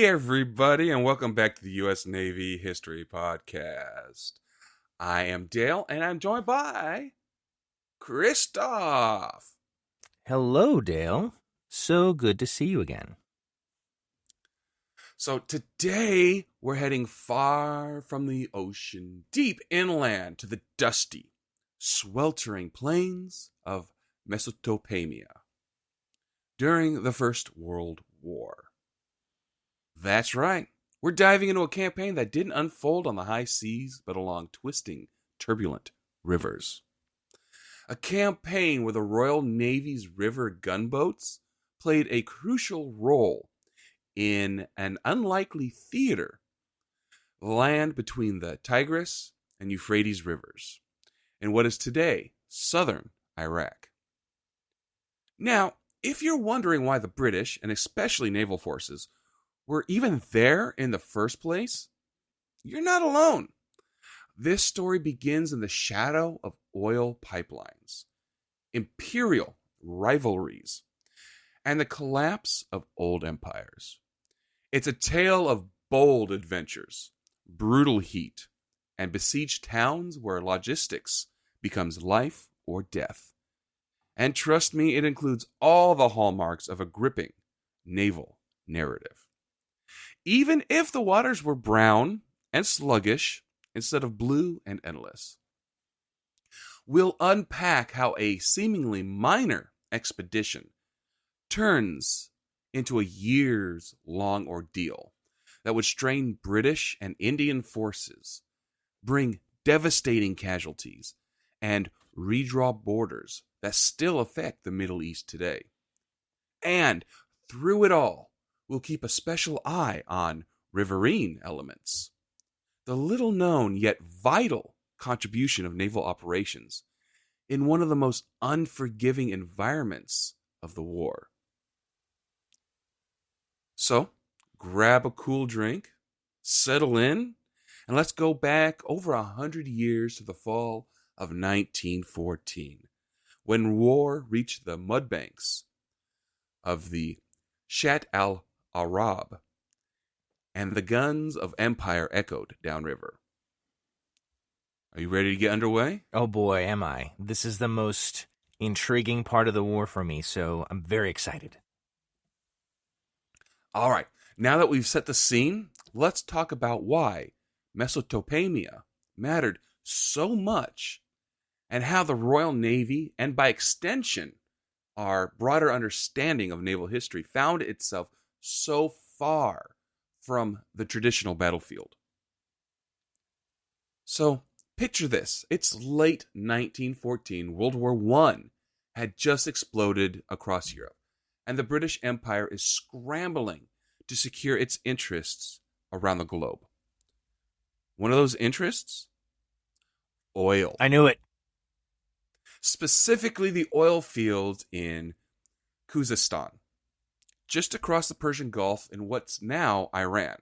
Hey, everybody, and welcome back to the U.S. Navy History Podcast. I am Dale, and I'm joined by Christoph. Hello, Dale. So good to see you again. So today, we're heading far from the ocean, deep inland to the dusty, sweltering plains of Mesopotamia during the First World War. That's right. We're diving into a campaign that didn't unfold on the high seas, but along twisting, turbulent rivers. A campaign where the Royal Navy's river gunboats played a crucial role in an unlikely theater, land between the Tigris and Euphrates rivers, in what is today southern Iraq. Now, if you're wondering why the British, and especially naval forces, were even there in the first place, you're not alone. This story begins in the shadow of oil pipelines, imperial rivalries, and the collapse of old empires. It's a tale of bold adventures, brutal heat, and besieged towns where logistics becomes life or death. And trust me, it includes all the hallmarks of a gripping naval narrative. Even if the waters were brown and sluggish instead of blue and endless. We'll unpack how a seemingly minor expedition turns into a years-long ordeal that would strain British and Indian forces, bring devastating casualties, and redraw borders that still affect the Middle East today. And through it all, we'll keep a special eye on riverine elements, the little-known yet vital contribution of naval operations in one of the most unforgiving environments of the war. So, grab a cool drink, settle in, and let's go back over 100 years to the fall of 1914, when war reached the mudbanks of the Shatt al-Arab, and the guns of empire echoed downriver. Are you ready to get underway? Oh boy, am I. This is the most intriguing part of the war for me, so I'm very excited. All right, now that we've set the scene, let's talk about why Mesopotamia mattered so much and how the Royal Navy, and by extension, our broader understanding of naval history, found itself so far from the traditional battlefield. So, picture this. It's late 1914. World War I had just exploded across Europe, and the British Empire is scrambling to secure its interests around the globe. One of those interests? Oil. I knew it. Specifically the oil fields in Khuzestan, just across the Persian Gulf in what's now Iran.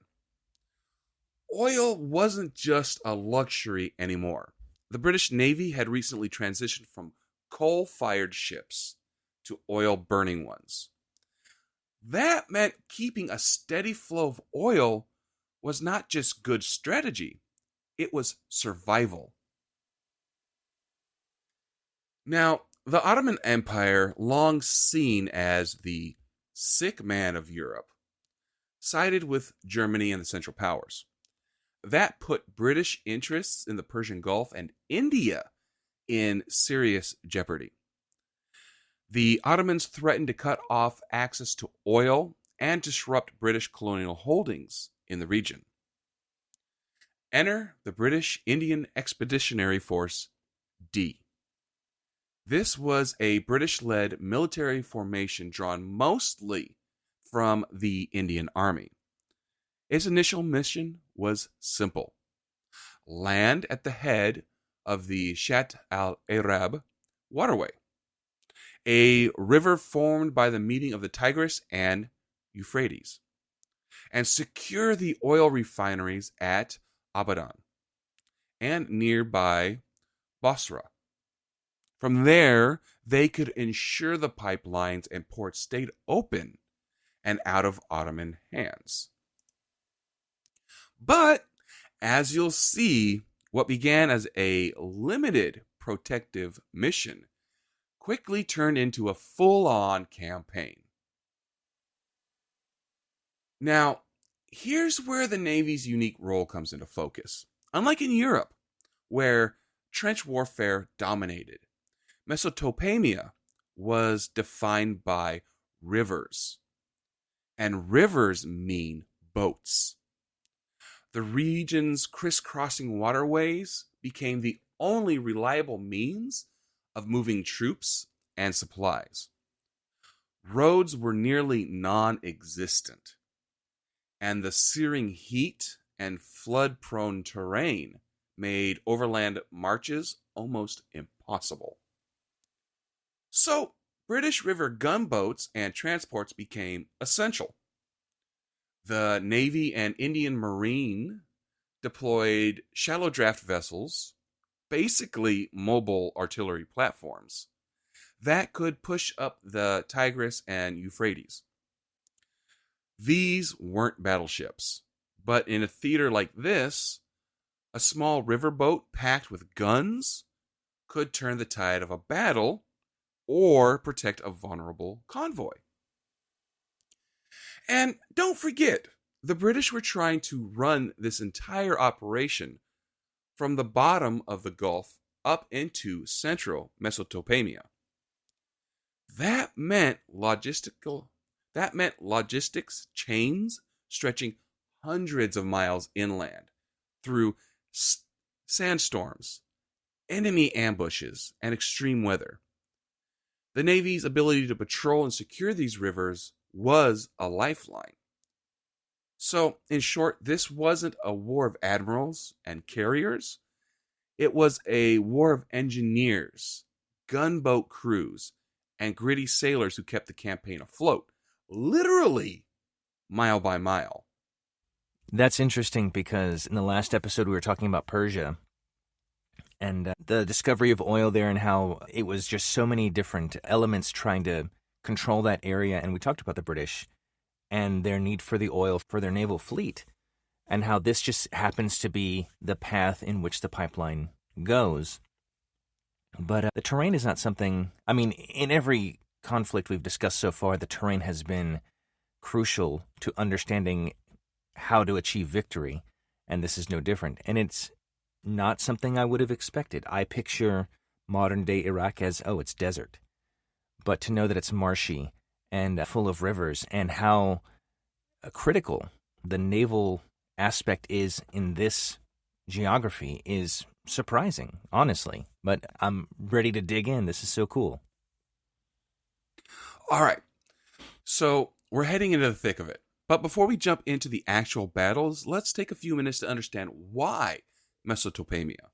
Oil wasn't just a luxury anymore. The British Navy had recently transitioned from coal-fired ships to oil-burning ones. That meant keeping a steady flow of oil was not just good strategy, it was survival. Now, the Ottoman Empire, long seen as the sick man of Europe, sided with Germany and the Central Powers. That put British interests in the Persian Gulf and India in serious jeopardy. The Ottomans threatened to cut off access to oil and disrupt British colonial holdings in the region. Enter the British Indian Expeditionary Force D. This was a British-led military formation drawn mostly from the Indian Army. Its initial mission was simple. Land at the head of the Shatt al-Arab waterway, a river formed by the meeting of the Tigris and Euphrates, and secure the oil refineries at Abadan and nearby Basra. From there, they could ensure the pipelines and ports stayed open and out of Ottoman hands. But as you'll see, what began as a limited protective mission quickly turned into a full-on campaign. Now, here's where the Navy's unique role comes into focus. Unlike in Europe, where trench warfare dominated, Mesopotamia was defined by rivers, and rivers mean boats. The region's crisscrossing waterways became the only reliable means of moving troops and supplies. Roads were nearly non-existent, and the searing heat and flood-prone terrain made overland marches almost impossible. So, British river gunboats and transports became essential. The Navy and Indian Marine deployed shallow draft vessels, basically mobile artillery platforms, that could push up the Tigris and Euphrates. These weren't battleships, but in a theater like this, a small riverboat packed with guns could turn the tide of a battle or protect a vulnerable convoy. And don't forget, the British were trying to run this entire operation from the bottom of the Gulf up into central Mesopotamia. That meant logistics chains stretching hundreds of miles inland through sandstorms, enemy ambushes, and extreme weather. The Navy's ability to patrol and secure these rivers was a lifeline. So, in short, this wasn't a war of admirals and carriers. It was a war of engineers, gunboat crews, and gritty sailors who kept the campaign afloat, literally mile by mile. That's interesting because in the last episode we were talking about Persia and the discovery of oil there and how it was just so many different elements trying to control that area. And we talked about the British and their need for the oil for their naval fleet and how this just happens to be the path in which the pipeline goes. But the terrain is not something, I mean, in every conflict we've discussed so far, the terrain has been crucial to understanding how to achieve victory. And this is no different. And it's not something I would have expected. I picture modern day Iraq as, oh, it's desert. But to know that it's marshy and full of rivers and how critical the naval aspect is in this geography is surprising, honestly. But I'm ready to dig in. This is so cool. All right. So we're heading into the thick of it. But before we jump into the actual battles, let's take a few minutes to understand why Mesopotamia,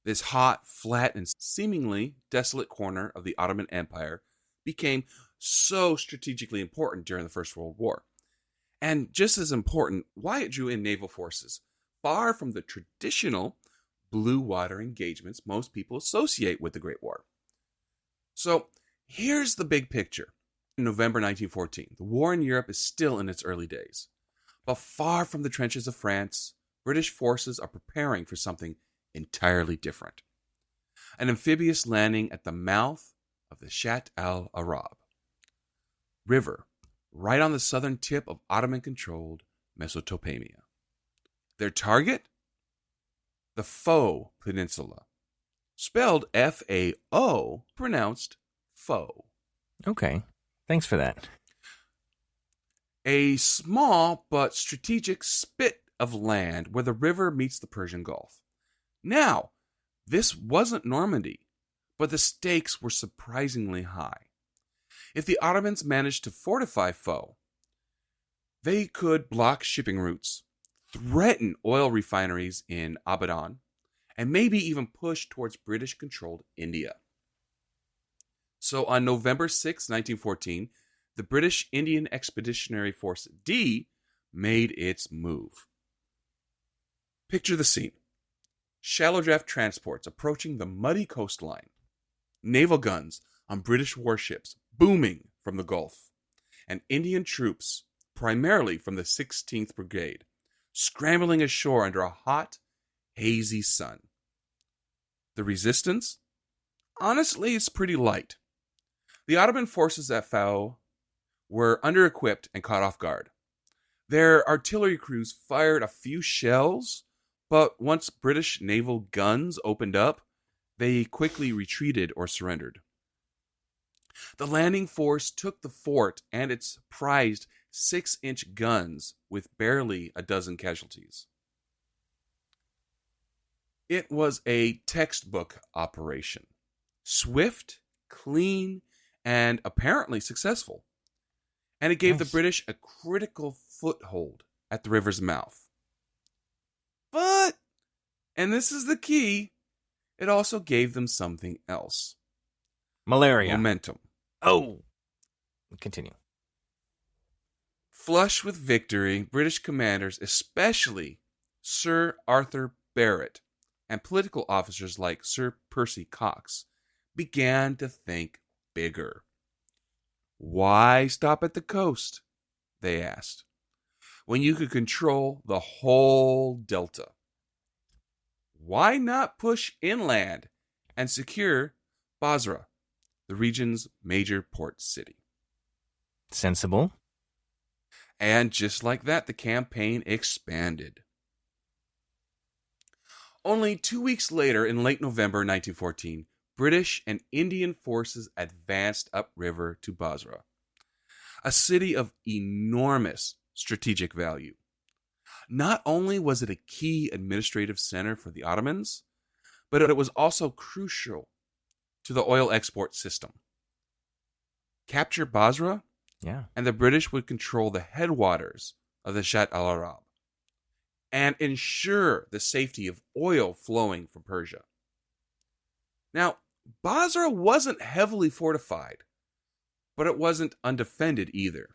this hot, flat, and seemingly desolate corner of the Ottoman Empire, became so strategically important during the First World War. And just as important, why it drew in naval forces far from the traditional blue water engagements most people associate with the Great War. So here's the big picture. In November 1914, the war in Europe is still in its early days. But far from the trenches of France, British forces are preparing for something entirely different. An amphibious landing at the mouth of the Shatt al-Arab River, right on the southern tip of Ottoman-controlled Mesopotamia. Their target? The Faux Peninsula. Spelled F-A-O, pronounced Faux. Okay, thanks for that. A small but strategic spit of land where the river meets the Persian Gulf. Now, this wasn't Normandy, but the stakes were surprisingly high. If the Ottomans managed to fortify Faux, they could block shipping routes, threaten oil refineries in Abadan, and maybe even push towards British-controlled India. So on November 6, 1914, the British Indian Expeditionary Force D made its move. Picture the scene. Shallow draft transports approaching the muddy coastline. Naval guns on British warships booming from the Gulf. And Indian troops, primarily from the 16th Brigade, scrambling ashore under a hot, hazy sun. The resistance? Honestly, it's pretty light. The Ottoman forces at Fao were under-equipped and caught off guard. Their artillery crews fired a few shells, but once British naval guns opened up, they quickly retreated or surrendered. The landing force took the fort and its prized 6-inch guns with barely a dozen casualties. It was a textbook operation. Swift, clean, and apparently successful. And it gave the British a critical foothold at the river's mouth. But, and this is the key, it also gave them something else. Malaria. Momentum. Oh. Continue. Flush with victory, British commanders, especially Sir Arthur Barrett, and political officers like Sir Percy Cox, began to think bigger. Why stop at the coast, they asked, when you could control the whole delta? Why not push inland and secure Basra, the region's major port city? Sensible. And just like that, the campaign expanded. Only 2 weeks later, in late November 1914, British and Indian forces advanced upriver to Basra, a city of enormous strategic value. Not only was it a key administrative center for the Ottomans, but it was also crucial to the oil export system. Capture Basra, and the British would control the headwaters of the Shatt al-Arab and ensure the safety of oil flowing from Persia. Now, Basra wasn't heavily fortified, but it wasn't undefended either.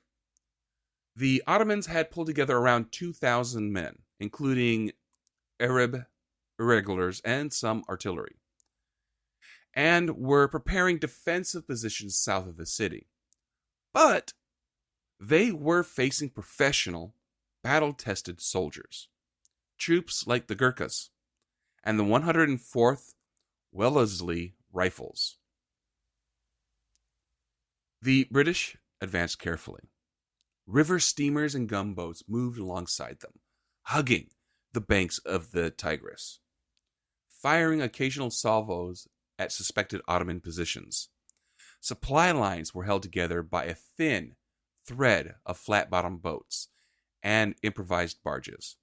The Ottomans had pulled together around 2,000 men, including Arab irregulars and some artillery, and were preparing defensive positions south of the city. But they were facing professional, battle-tested soldiers, troops like the Gurkhas and the 104th Wellesley Rifles. The British advanced carefully. River steamers and gunboats moved alongside them, hugging the banks of the Tigris, firing occasional salvos at suspected Ottoman positions. Supply lines were held together by a thin thread of flat-bottomed boats and improvised barges.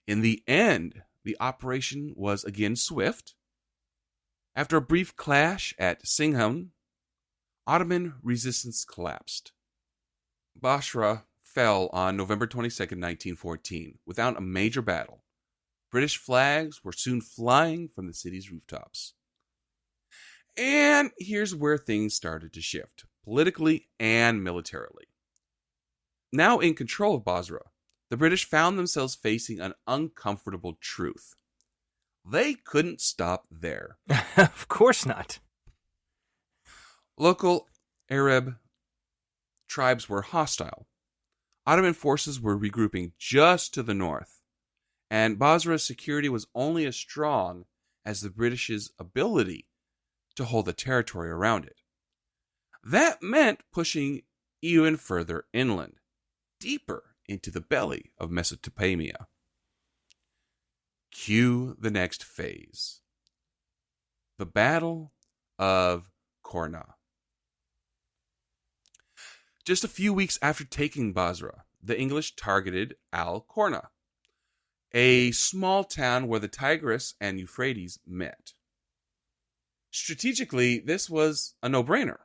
In the end, the operation was again swift. After a brief clash at Singhem, Ottoman resistance collapsed. Basra fell on November 22, 1914, without a major battle. British flags were soon flying from the city's rooftops. And here's where things started to shift, politically and militarily. Now in control of Basra, the British found themselves facing an uncomfortable truth. They couldn't stop there. Of course not. Local Arab tribes were hostile. Ottoman forces were regrouping just to the north, and Basra's security was only as strong as the British's ability to hold the territory around it. That meant pushing even further inland, deeper into the belly of Mesopotamia. Cue the next phase. The Battle of Korna. Just a few weeks after taking Basra, the English targeted Al-Korna, a small town where the Tigris and Euphrates met. Strategically, this was a no-brainer.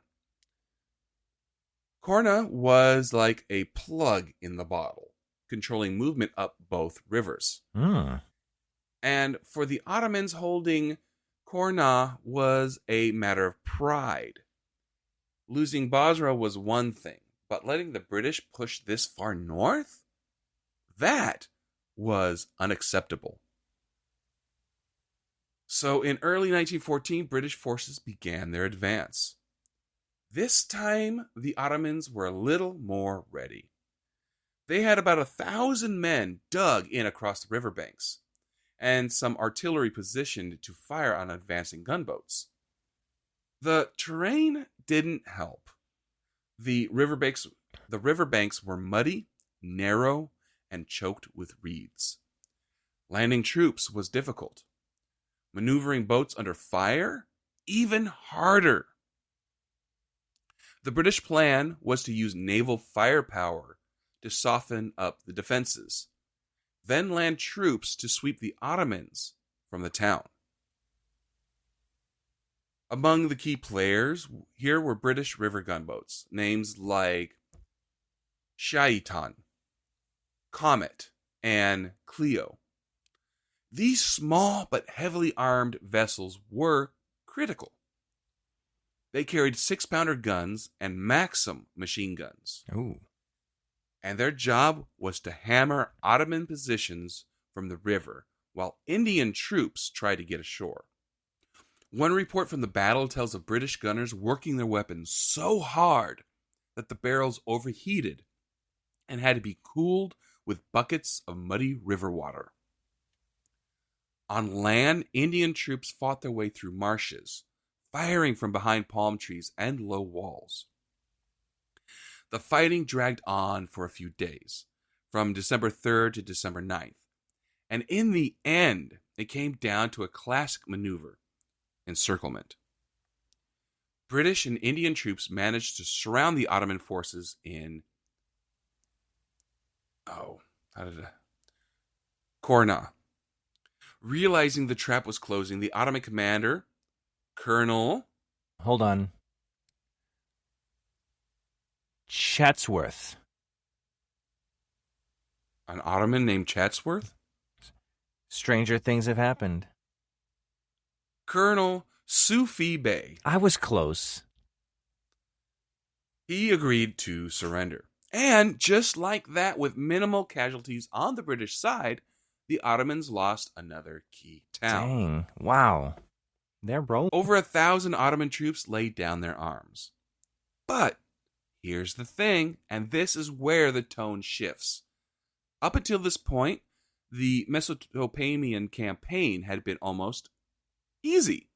Korna was like a plug in the bottle, controlling movement up both rivers. And for the Ottomans, holding Korna was a matter of pride. Losing Basra was one thing, but letting the British push this far north? That was unacceptable. So in early 1914, British forces began their advance. This time, the Ottomans were a little more ready. They had about 1,000 men dug in across the riverbanks, and some artillery positioned to fire on advancing gunboats. The terrain didn't help. The riverbanks were muddy, narrow, and choked with reeds. Landing troops was difficult. Maneuvering boats under fire, even harder. The British plan was to use naval firepower to soften up the defenses, then land troops to sweep the Ottomans from the town. Among the key players here were British river gunboats, names like Shaitan, Comet, and Clio. These small but heavily armed vessels were critical. They carried 6-pounder guns and Maxim machine guns. Ooh. And their job was to hammer Ottoman positions from the river while Indian troops tried to get ashore. One report from the battle tells of British gunners working their weapons so hard that the barrels overheated and had to be cooled with buckets of muddy river water. On land, Indian troops fought their way through marshes, firing from behind palm trees and low walls. The fighting dragged on for a few days, from December 3rd to December 9th, and in the end, it came down to a classic maneuver, encirclement. British and Indian troops managed to surround the Ottoman forces in Korna. Realizing the trap was closing, the Ottoman commander, Colonel... Hold on. Chatsworth. An Ottoman named Chatsworth? Stranger things have happened. Colonel Sufi Bey. I was close. He agreed to surrender. And just like that, with minimal casualties on the British side, the Ottomans lost another key town. Dang. Wow. They're rolling. Over 1,000 Ottoman troops laid down their arms. But here's the thing, and this is where the tone shifts. Up until this point, the Mesopotamian campaign had been almost easy.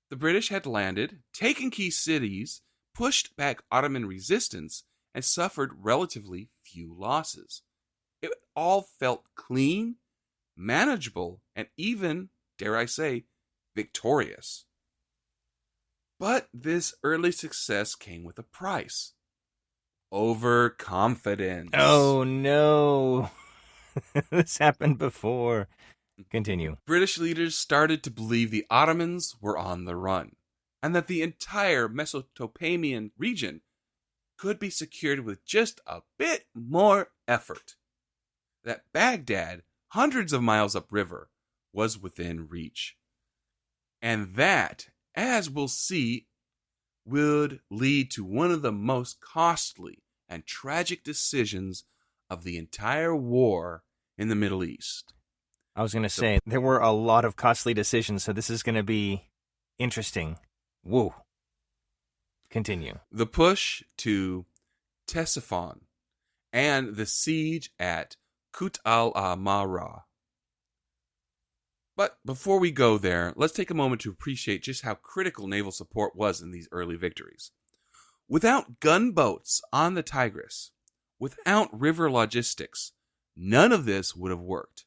The British had landed, taken key cities, pushed back Ottoman resistance, and suffered relatively few losses. It all felt clean, manageable, and even, dare I say, victorious. But this early success came with a price. Overconfidence. Oh, no. This happened before. Continue. British leaders started to believe the Ottomans were on the run, and that the entire Mesopotamian region could be secured with just a bit more effort. That Baghdad, hundreds of miles upriver, was within reach. And that, as we'll see, would lead to one of the most costly and tragic decisions of the entire war in the Middle East. I was going to say, there were a lot of costly decisions, so this is going to be interesting. Woo. Continue. The push to Ctesiphon and the siege at Kut al-Amara. But before we go there, let's take a moment to appreciate just how critical naval support was in these early victories. Without gunboats on the Tigris, without river logistics, none of this would have worked.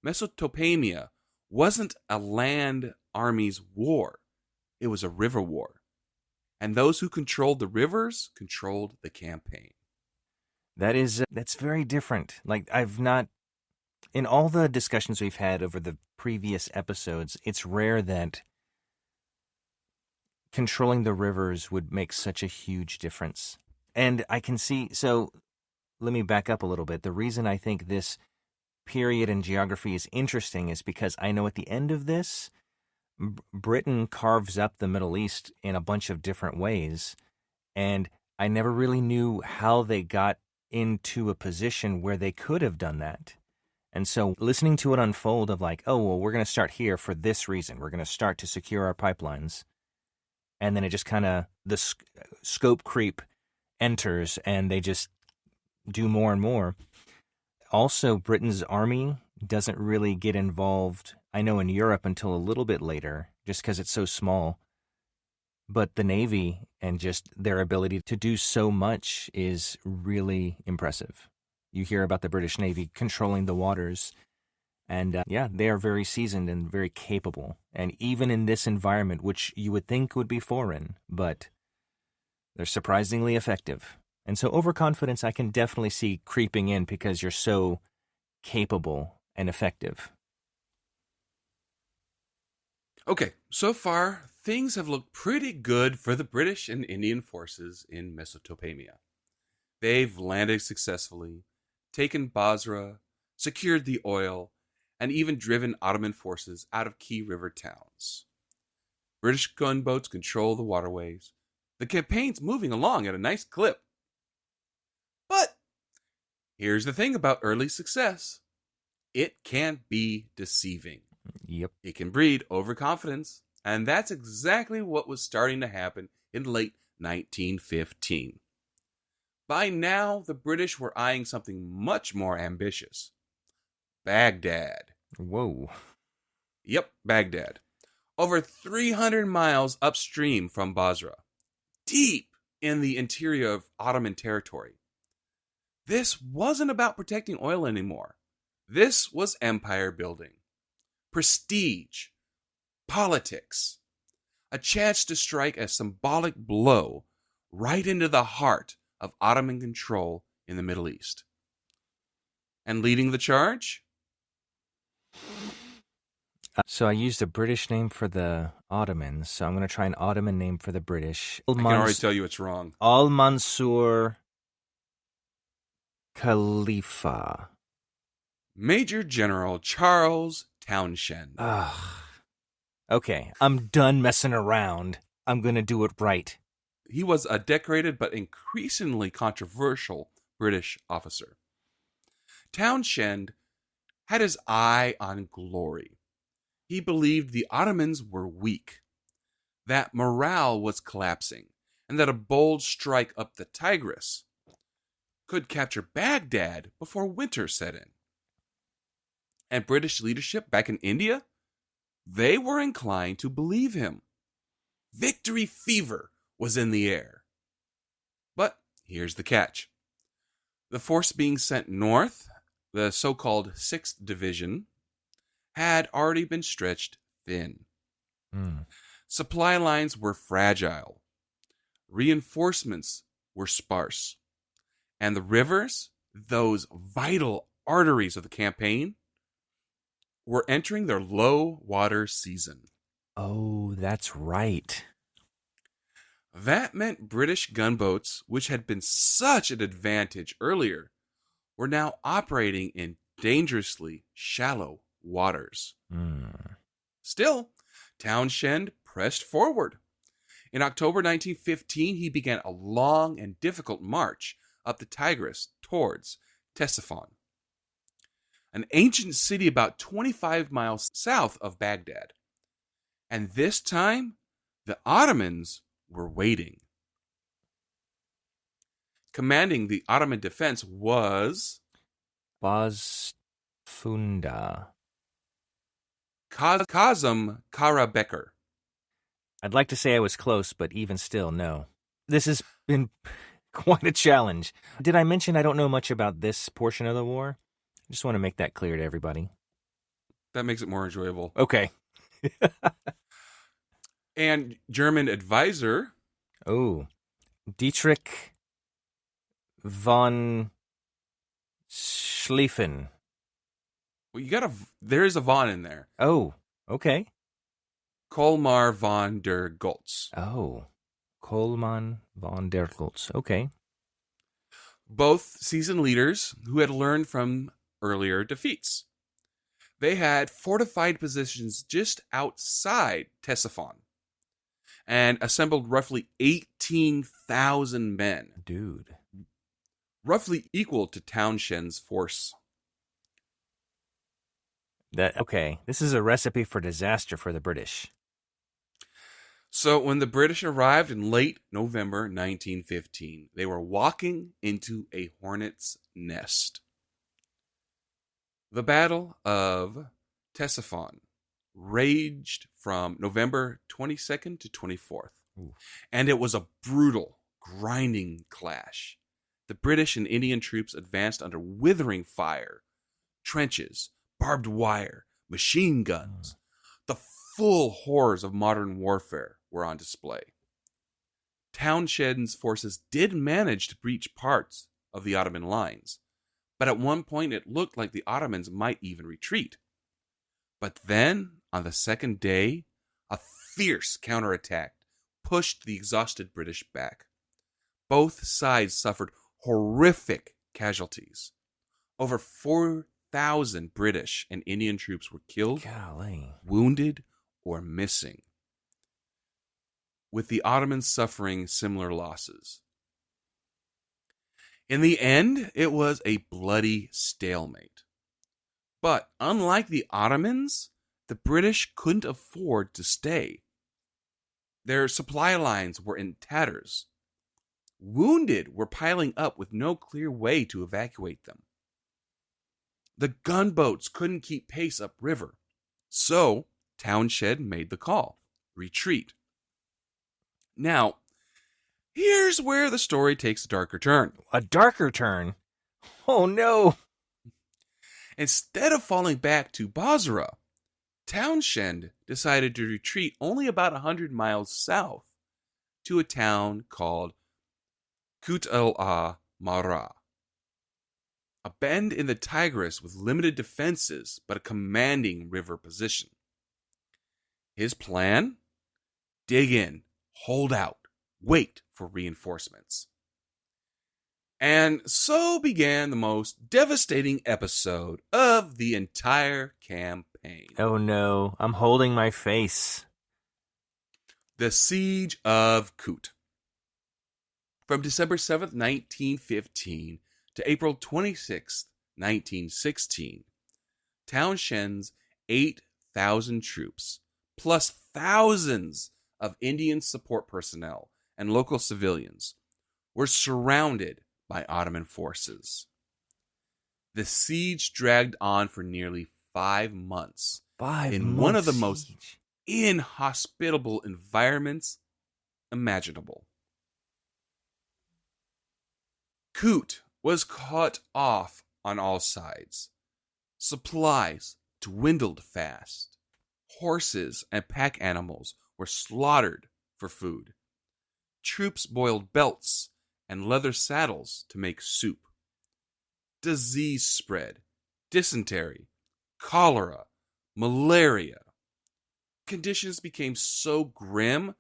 Mesopotamia wasn't a land army's war. It was a river war. And those who controlled the rivers controlled the campaign. That's very different. Like, in all the discussions we've had over the previous episodes, it's rare that controlling the rivers would make such a huge difference. And I can see, so let me back up a little bit. The reason I think this period in geography is interesting is because I know at the end of this, Britain carves up the Middle East in a bunch of different ways, and I never really knew how they got into a position where they could have done that. And so listening to it unfold of like, oh, well, we're going to start here for this reason. We're going to start to secure our pipelines. And then it just kind of, the scope creep enters, and they just, do more and more. Also, Britain's army doesn't really get involved, I know, in Europe until a little bit later, just because it's so small. But the Navy and just their ability to do so much is really impressive. You hear about the British Navy controlling the waters, and yeah, they are very seasoned and very capable. And even in this environment, which you would think would be foreign, but they're surprisingly effective. And so overconfidence I can definitely see creeping in because you're so capable and effective. Okay, so far, things have looked pretty good for the British and Indian forces in Mesopotamia. They've landed successfully, taken Basra, secured the oil, and even driven Ottoman forces out of key river towns. British gunboats control the waterways. The campaign's moving along at a nice clip. But here's the thing about early success. It can be deceiving. Yep. It can breed overconfidence, and that's exactly what was starting to happen in late 1915. By now, the British were eyeing something much more ambitious. Baghdad. Whoa. Yep, Baghdad. Over 300 miles upstream from Basra. Deep in the interior of Ottoman territory. This wasn't about protecting oil anymore. This was empire building. Prestige. Politics. A chance to strike a symbolic blow right into the heart of Ottoman control in the Middle East. And leading the charge? So I used a British name for the Ottomans, so I'm going to try an Ottoman name for the British. I can already tell you it's wrong. Al-Mansur Khalifa. Major General Charles Townshend. Ugh. Okay, I'm done messing around. I'm going to do it right. He was a decorated but increasingly controversial British officer. Townshend had his eye on glory. He believed the Ottomans were weak, that morale was collapsing, and that a bold strike up the Tigris could capture Baghdad before winter set in. And British leadership back in India, they were inclined to believe him. Victory fever was in the air. But here's the catch. The force being sent north, the so-called 6th Division, had already been stretched thin. Supply lines were fragile. Reinforcements were sparse. And the rivers, those vital arteries of the campaign, were entering their low water season. Oh, that's right. That meant British gunboats, which had been such an advantage earlier, were now operating in dangerously shallow waters. Still, Townshend pressed forward. In October 1915, he began a long and difficult march up the Tigris towards Ctesiphon, an ancient city about 25 miles south of Baghdad. And this time, the Ottomans were waiting. Commanding the Ottoman defense was Bosfunda. Kazım Karabekir. I'd like to say I was close, but even still, no. This has been quite a challenge. Did I mention I don't know much about this portion of the war? I just want to make that clear to everybody. That makes it more enjoyable. Okay. And German advisor. Oh, Dietrich von Schlieffen. Well, there is a von in there. Oh, okay. Kolmar von der Goltz. Oh, Kolman von der Goltz. Okay. Both seasoned leaders who had learned from earlier defeats. They had fortified positions just outside Ctesiphon and assembled roughly 18,000 men. Dude. Roughly equal to Townshend's force. Okay, this is a recipe for disaster for the British. So when the British arrived in late November 1915, they were walking into a hornet's nest. The Battle of Ctesiphon raged from November 22nd to 24th, Ooh. and it was a brutal, grinding clash. The British and Indian troops advanced under withering fire, trenches, barbed wire, machine guns. The full horrors of modern warfare were on display. Townshend's forces did manage to breach parts of the Ottoman lines, but at one point it looked like the Ottomans might even retreat. But then, on the second day, a fierce counterattack pushed the exhausted British back. Both sides suffered horrific casualties. Over 4,000 British and Indian troops were killed, Golly. wounded, or missing, with the Ottomans suffering similar losses. In the end, it was a bloody stalemate. But unlike the Ottomans, the British couldn't afford to stay. Their supply lines were in tatters. Wounded were piling up with no clear way to evacuate them. The gunboats couldn't keep pace upriver. So Townshend made the call: retreat. Now, here's where the story takes a darker turn. A darker turn? Oh, no. Instead of falling back to Basra, Townshend decided to retreat only about 100 miles south to a town called Kut al-Mara, a bend in the Tigris with limited defenses but a commanding river position. His plan? Dig in, hold out, wait for reinforcements. And so began the most devastating episode of the entire campaign. Oh, no. I'm holding my face. The Siege of Kut. From December 7th, 1915 to April 26th, 1916, Townshend's 8,000 troops, plus thousands of Indian support personnel and local civilians, were surrounded by Ottoman forces. The siege dragged on for nearly 5 months in one of the most inhospitable environments imaginable. Kut was cut off on all sides. Supplies dwindled fast. Horses and pack animals were slaughtered for food. Troops boiled belts and leather saddles to make soup. Disease spread: dysentery, cholera, malaria. Conditions became so grim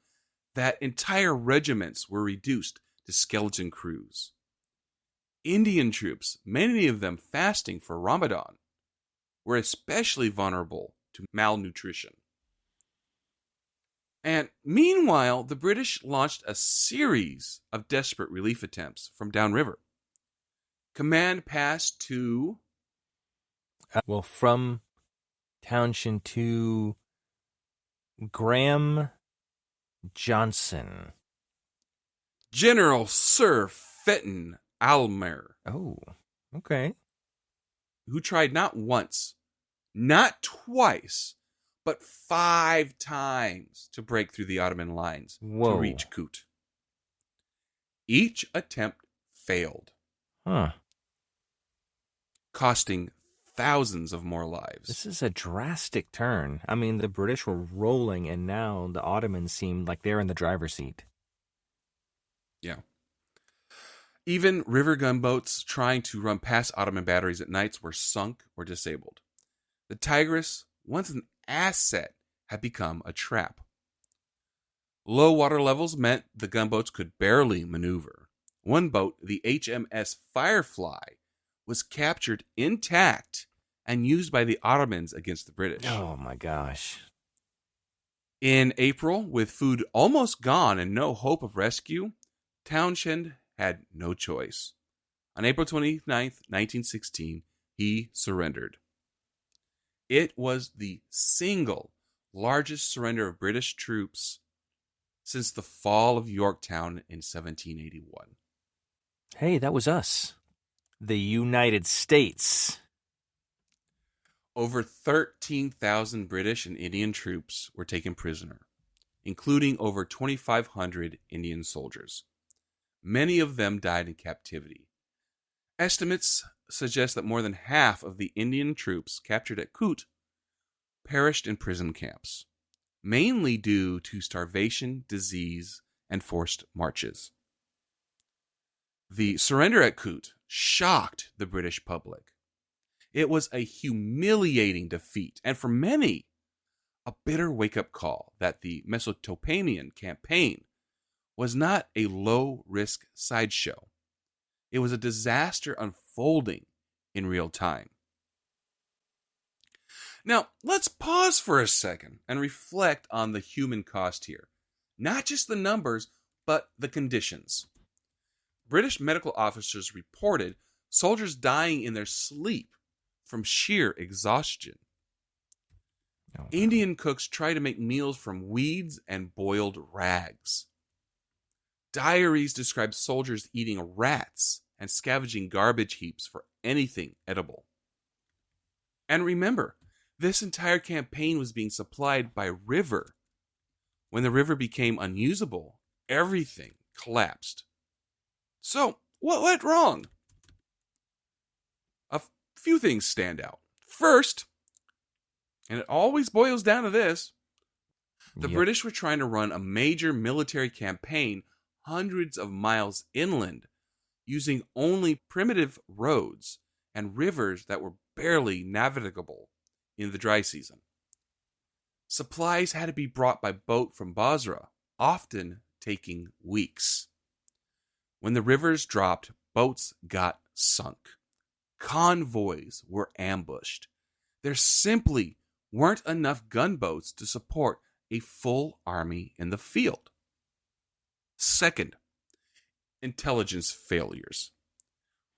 that entire regiments were reduced to skeleton crews. Indian troops, many of them fasting for Ramadan, were especially vulnerable to malnutrition. And meanwhile, the British launched a series of desperate relief attempts from downriver. Command passed to... from Townshend to Graham Johnson. General Sir Fenton Aylmer. Oh, okay. Who tried not once, not twice, but 5 times to break through the Ottoman lines to reach Kut. Each attempt failed, costing thousands of more lives. This is a drastic turn. I mean, the British were rolling, and now the Ottomans seemed like they're in the driver's seat. Yeah. Even river gunboats trying to run past Ottoman batteries at nights were sunk or disabled. The Tigris, once an asset, had become a trap. Low water levels meant the gunboats could barely maneuver. One boat, the HMS Firefly, was captured intact and used by the Ottomans against the British. Oh my gosh. In April, with food almost gone and no hope of rescue, Townshend had no choice. On April 29th, 1916, he surrendered. It was the single largest surrender of British troops since the fall of Yorktown in 1781. Hey, that was us. The United States. Over 13,000 British and Indian troops were taken prisoner, including over 2,500 Indian soldiers. Many of them died in captivity. Estimates suggest that more than half of the Indian troops captured at Kut perished in prison camps, mainly due to starvation, disease, and forced marches. The surrender at Kut shocked the British public. It was a humiliating defeat, and for many, a bitter wake-up call that the Mesopotamian campaign was not a low-risk sideshow. It was a disaster unfolding in real time. Now, let's pause for a second and reflect on the human cost here. Not just the numbers, but the conditions. British medical officers reported soldiers dying in their sleep from sheer exhaustion. Oh, wow. Indian cooks tried to make meals from weeds and boiled rags. Diaries describe soldiers eating rats and scavenging garbage heaps for anything edible. And remember, this entire campaign was being supplied by river. When the river became unusable, everything collapsed. So, what went wrong? A few things stand out. First, and it always boils down to this, the British were trying to run a major military campaign hundreds of miles inland, using only primitive roads and rivers that were barely navigable in the dry season. Supplies had to be brought by boat from Basra, often taking weeks. When the rivers dropped, boats got sunk. Convoys were ambushed. There simply weren't enough gunboats to support a full army in the field. Second, intelligence failures.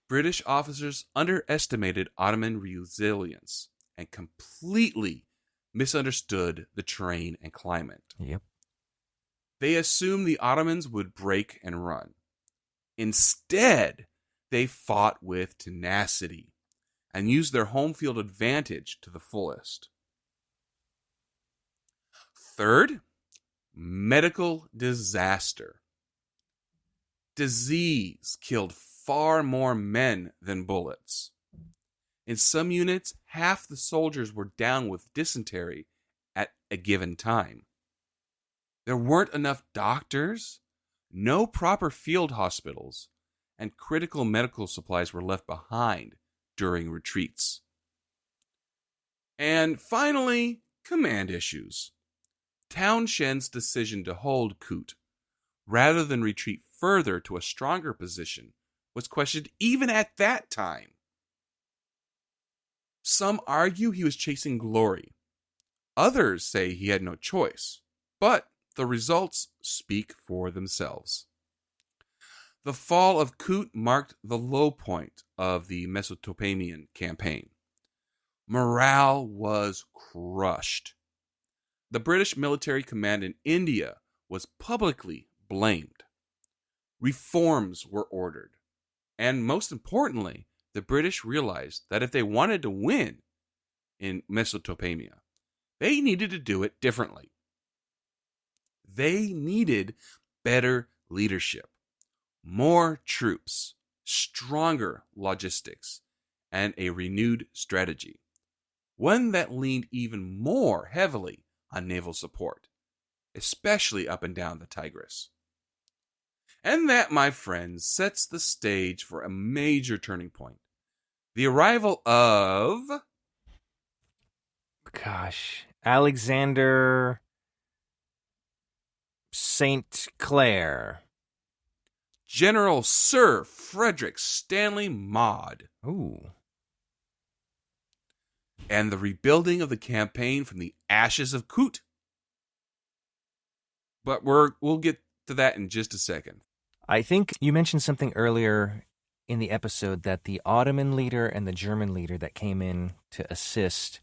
British officers underestimated Ottoman resilience and completely misunderstood the terrain and climate. Yep. They assumed the Ottomans would break and run. Instead, they fought with tenacity and used their home field advantage to the fullest. Third, medical disaster. Disease killed far more men than bullets. In some units, half the soldiers were down with dysentery at a given time. There weren't enough doctors, no proper field hospitals, and critical medical supplies were left behind during retreats. And finally, command issues. Townshend's decision to hold Kut, rather than retreat further to a stronger position, was questioned even at that time. Some argue he was chasing glory. Others say he had no choice. But the results speak for themselves. The fall of Kut marked the low point of the Mesopotamian campaign. Morale was crushed. The British military command in India was publicly blamed. Reforms were ordered. And most importantly, the British realized that if they wanted to win in Mesopotamia, they needed to do it differently. They needed better leadership, more troops, stronger logistics, and a renewed strategy. One that leaned even more heavily on naval support, especially up and down the Tigris. And that, my friends, sets the stage for a major turning point. The arrival of... Alexander St. Clair. General Sir Frederick Stanley Maude. Ooh. And the rebuilding of the campaign from the ashes of Kut. But we'll get to that in just a second. I think you mentioned something earlier in the episode that the Ottoman leader and the German leader that came in to assist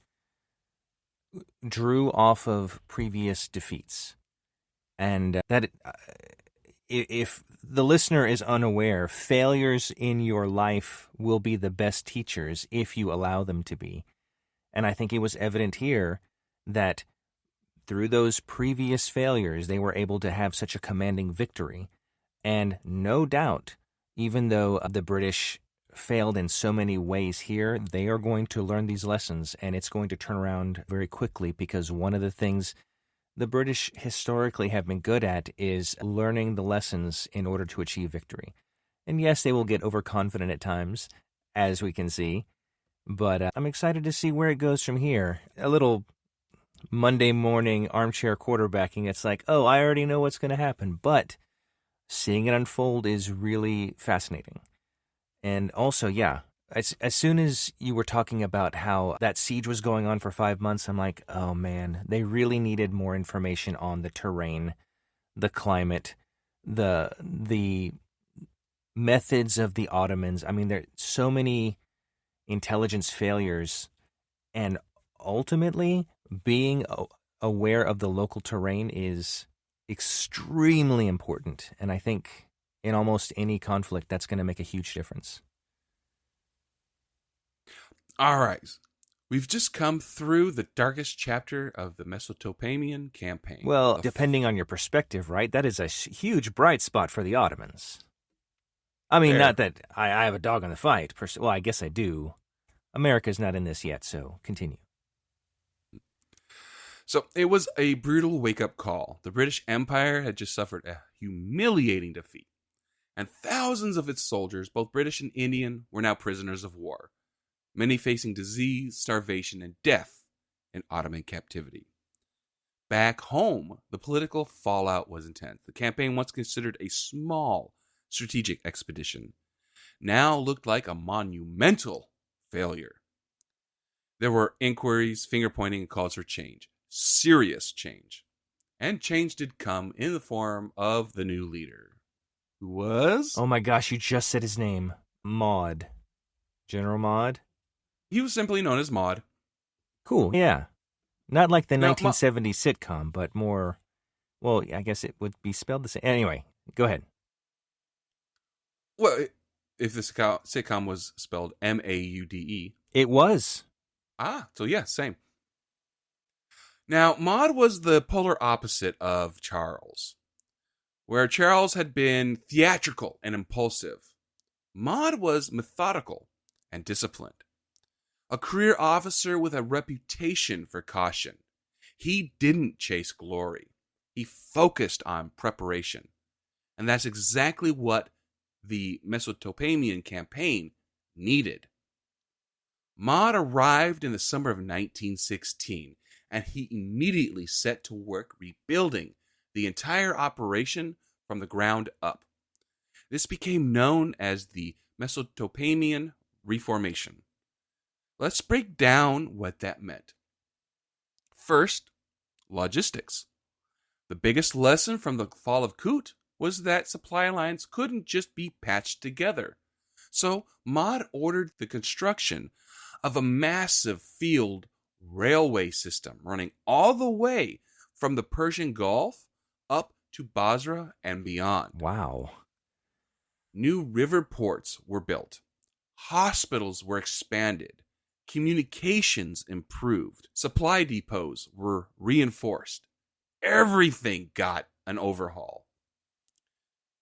drew off of previous defeats. And if the listener is unaware, failures in your life will be the best teachers if you allow them to be. And I think it was evident here that through those previous failures, they were able to have such a commanding victory. And no doubt, even though the British failed in so many ways here, they are going to learn these lessons, and it's going to turn around very quickly, because one of the things the British historically have been good at is learning the lessons in order to achieve victory. And yes, they will get overconfident at times, as we can see, but I'm excited to see where it goes from here. A little Monday morning armchair quarterbacking. It's like, oh, I already know what's going to happen, but seeing it unfold is really fascinating. And also, yeah, as soon as you were talking about how that siege was going on for 5 months, I'm like, oh man, they really needed more information on the terrain, the climate, the methods of the Ottomans. I mean, there are so many intelligence failures, and ultimately being aware of the local terrain is extremely important. And I think in almost any conflict, that's going to make a huge difference. All right. We've just come through the darkest chapter of the Mesopotamian campaign. Well, depending on your perspective, right? That is a huge bright spot for the Ottomans. I mean, not that I have a dog in the fight. Well, I guess I do. America's not in this yet, so continue. So it was a brutal wake-up call. The British Empire had just suffered a humiliating defeat, and thousands of its soldiers, both British and Indian, were now prisoners of war, many facing disease, starvation, and death in Ottoman captivity. Back home, the political fallout was intense. The campaign, once considered a small strategic expedition, now looked like a monumental failure. There were inquiries, finger-pointing, and calls for change. Serious change. And change did come in the form of the new leader, who was... Oh my gosh, you just said his name. Maud. General Maud? He was simply known as Maud. Cool, yeah. Not like the 1970s sitcom, but more... Well, I guess it would be spelled the same. Anyway, go ahead. Well, if the sitcom was spelled Maude... It was. So yeah, same. Now, Maud was the polar opposite of Charles. Where Charles had been theatrical and impulsive, Maud was methodical and disciplined. A career officer with a reputation for caution. He didn't chase glory. He focused on preparation. And that's exactly what the Mesopotamian campaign needed. Maud arrived in the summer of 1916, and he immediately set to work rebuilding the entire operation from the ground up. This became known as the Mesopotamian Reformation. Let's break down what that meant. First, logistics. The biggest lesson from the fall of Kut was that supply lines couldn't just be patched together. So Maud ordered the construction of a massive field railway system running all the way from the Persian Gulf up to Basra and beyond. Wow. New river ports were built. Hospitals were expanded. Communications improved. Supply depots were reinforced. Everything got an overhaul.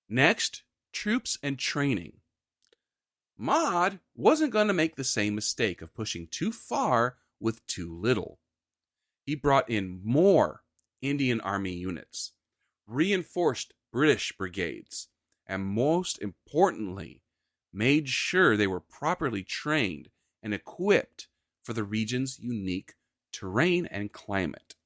Next, troops and training. Maud wasn't going to make the same mistake of pushing too far with too little. He brought in more Indian Army units, reinforced British brigades, and most importantly, made sure they were properly trained and equipped for the region's unique terrain and climate.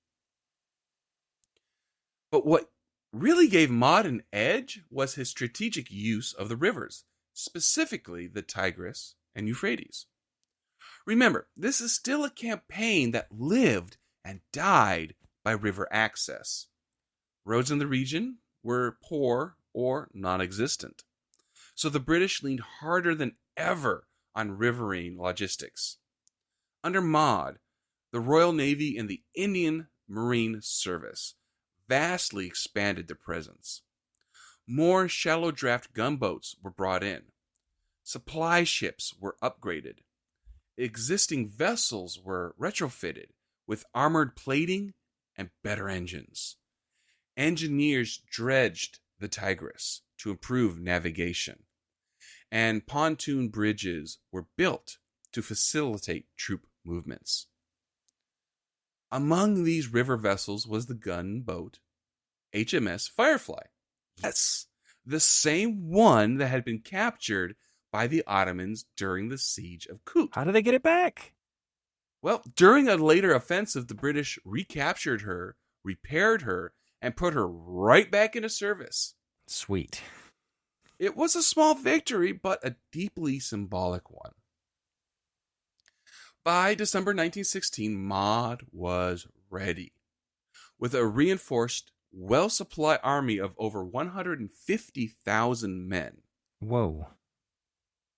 But what really gave Maud an edge was his strategic use of the rivers, specifically the Tigris and Euphrates. Remember, this is still a campaign that lived and died by river access. Roads in the region were poor or non-existent. So the British leaned harder than ever on riverine logistics. Under Maud, the Royal Navy and the Indian Marine Service vastly expanded their presence. More shallow draft gunboats were brought in. Supply ships were upgraded. Existing vessels were retrofitted with armored plating and better engines. Engineers dredged the Tigris to improve navigation, and pontoon bridges were built to facilitate troop movements. Among these river vessels was the gunboat HMS Firefly. Yes, the same one that had been captured by the Ottomans during the siege of Kut. How did they get it back? Well, during a later offensive, the British recaptured her, repaired her, and put her right back into service. Sweet. It was a small victory, but a deeply symbolic one. By December 1916, Maud was ready. With a reinforced, well-supplied army of over 150,000 men, Whoa.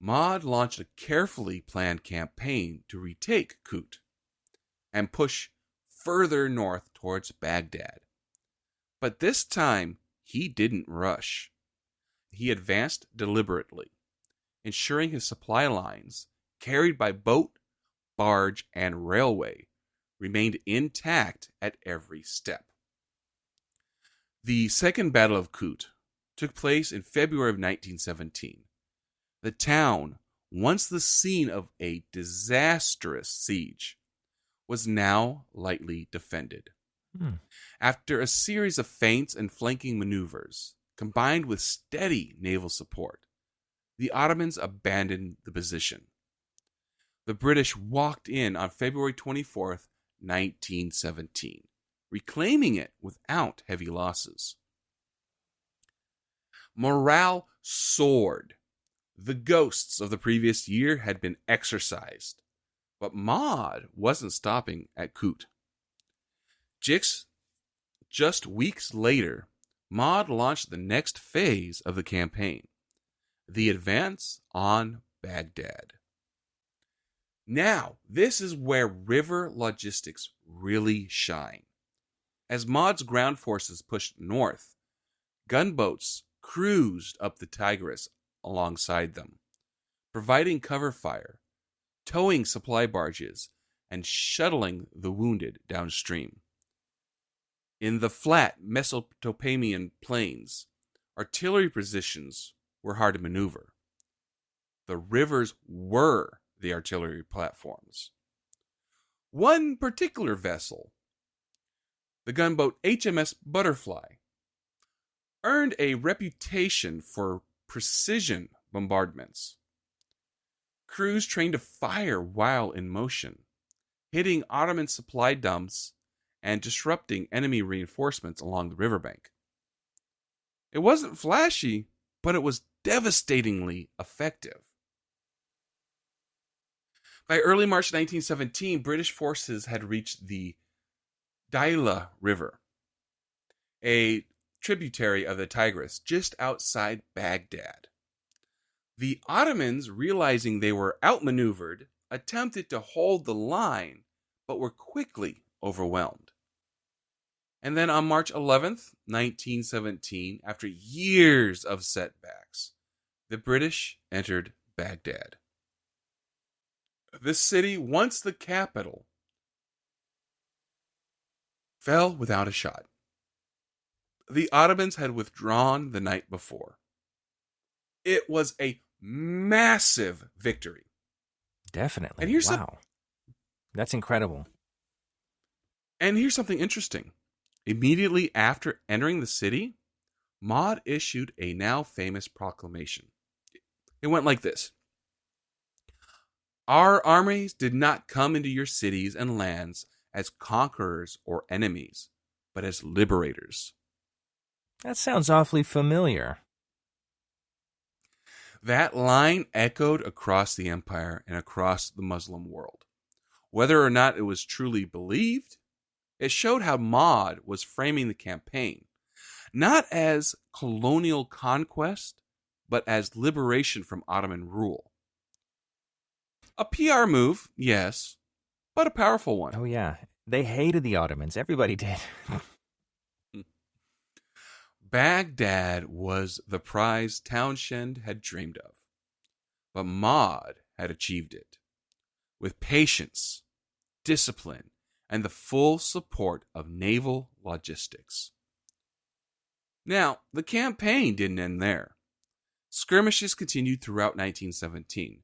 Maud launched a carefully planned campaign to retake Kut and push further north towards Baghdad. But this time, he didn't rush. He advanced deliberately, ensuring his supply lines, carried by boat, barge, and railway, remained intact at every step. The Second Battle of Kut took place in February of 1917. The town, once the scene of a disastrous siege, was now lightly defended. After a series of feints and flanking maneuvers, combined with steady naval support, the Ottomans abandoned the position. The British walked in on February 24th, 1917, reclaiming it without heavy losses. Morale soared. The ghosts of the previous year had been exorcised, but Maud wasn't stopping at Kut. Just weeks later, Maud launched the next phase of the campaign, the advance on Baghdad. Now, this is where river logistics really shine. As Maud's ground forces pushed north, gunboats cruised up the Tigris alongside them, providing cover fire, towing supply barges, and shuttling the wounded downstream. In the flat Mesopotamian plains, artillery positions were hard to maneuver. The rivers were the artillery platforms. One particular vessel, the gunboat HMS Butterfly, earned a reputation for precision bombardments. Crews trained to fire while in motion, hitting Ottoman supply dumps and disrupting enemy reinforcements along the riverbank. It wasn't flashy, but it was devastatingly effective. By early March 1917, British forces had reached the Daila River, a tributary of the Tigris, just outside Baghdad. The Ottomans, realizing they were outmaneuvered, attempted to hold the line, but were quickly overwhelmed. And then on March 11th, 1917, after years of setbacks, the British entered Baghdad. This city, once the capital, fell without a shot. The Ottomans had withdrawn the night before. It was a massive victory. Definitely. And here's wow. That's incredible. And here's something interesting. Immediately after entering the city, Maud issued a now famous proclamation. It went like this: "Our armies did not come into your cities and lands as conquerors or enemies, but as liberators." That sounds awfully familiar. That line echoed across the empire and across the Muslim world. Whether or not it was truly believed, it showed how Maud was framing the campaign, not as colonial conquest, but as liberation from Ottoman rule. A PR move, yes, but a powerful one. Oh, yeah. They hated the Ottomans. Everybody did. Baghdad was the prize Townshend had dreamed of, but Maud had achieved it with patience, discipline, and the full support of naval logistics. Now, the campaign didn't end there. Skirmishes continued throughout 1917.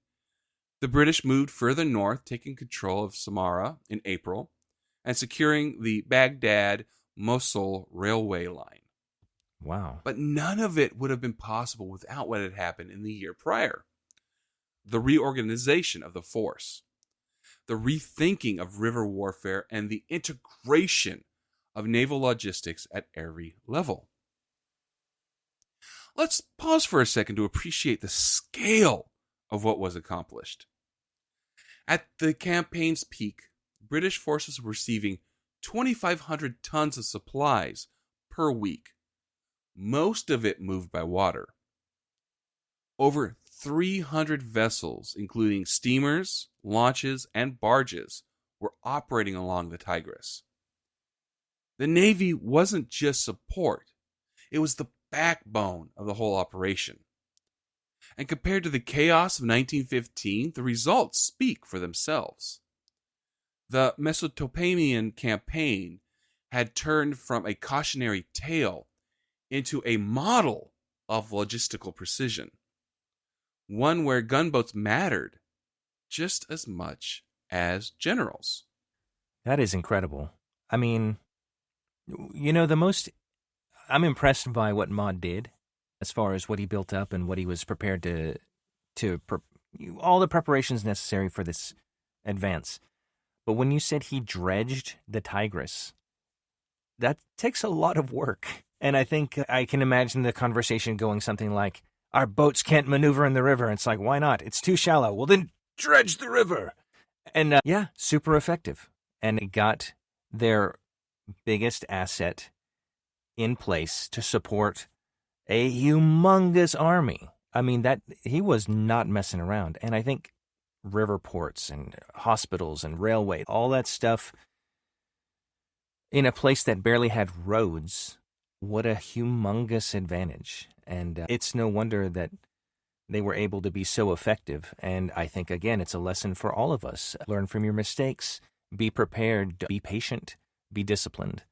The British moved further north, taking control of Samarra in April and securing the Baghdad-Mosul railway line. Wow. But none of it would have been possible without what had happened in the year prior. The reorganization of the force, the rethinking of river warfare, and the integration of naval logistics at every level. Let's pause for a second to appreciate the scale of what was accomplished. At the campaign's peak, British forces were receiving 2,500 tons of supplies per week, most of it moved by water. Over 300 vessels, including steamers, launches, and barges, were operating along the Tigris. The Navy wasn't just support, it was the backbone of the whole operation. And compared to the chaos of 1915, the results speak for themselves. The Mesopotamian campaign had turned from a cautionary tale into a model of logistical precision, one where gunboats mattered just as much as generals. That is incredible. I mean, I'm impressed by what Maud did as far as what he built up and what he was prepared all the preparations necessary for this advance. But when you said he dredged the Tigris, that takes a lot of work. And I think I can imagine the conversation going something like, our boats can't maneuver in the river. It's like, why not? It's too shallow. Well, then dredge the river. And super effective. And it got their biggest asset in place to support a humongous army. I mean, that he was not messing around. And I think river ports and hospitals and railway, all that stuff in a place that barely had roads, what a humongous advantage. And it's no wonder that they were able to be so effective. And I think, again, it's a lesson for all of us. Learn from your mistakes. Be prepared. Be patient. Be disciplined.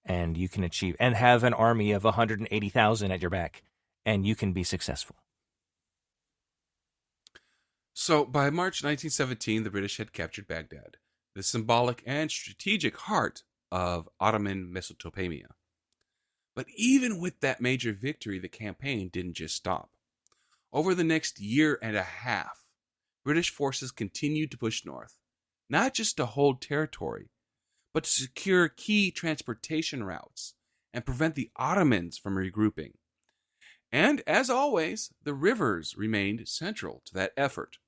And you can achieve, and have an army of 180,000 at your back, and you can be successful. So by March 1917, the British had captured Baghdad, the symbolic and strategic heart of Ottoman Mesopotamia. But even with that major victory, the campaign didn't just stop. Over the next year and a half, British forces continued to push north, not just to hold territory, but to secure key transportation routes and prevent the Ottomans from regrouping. And as always, the rivers remained central to that effort.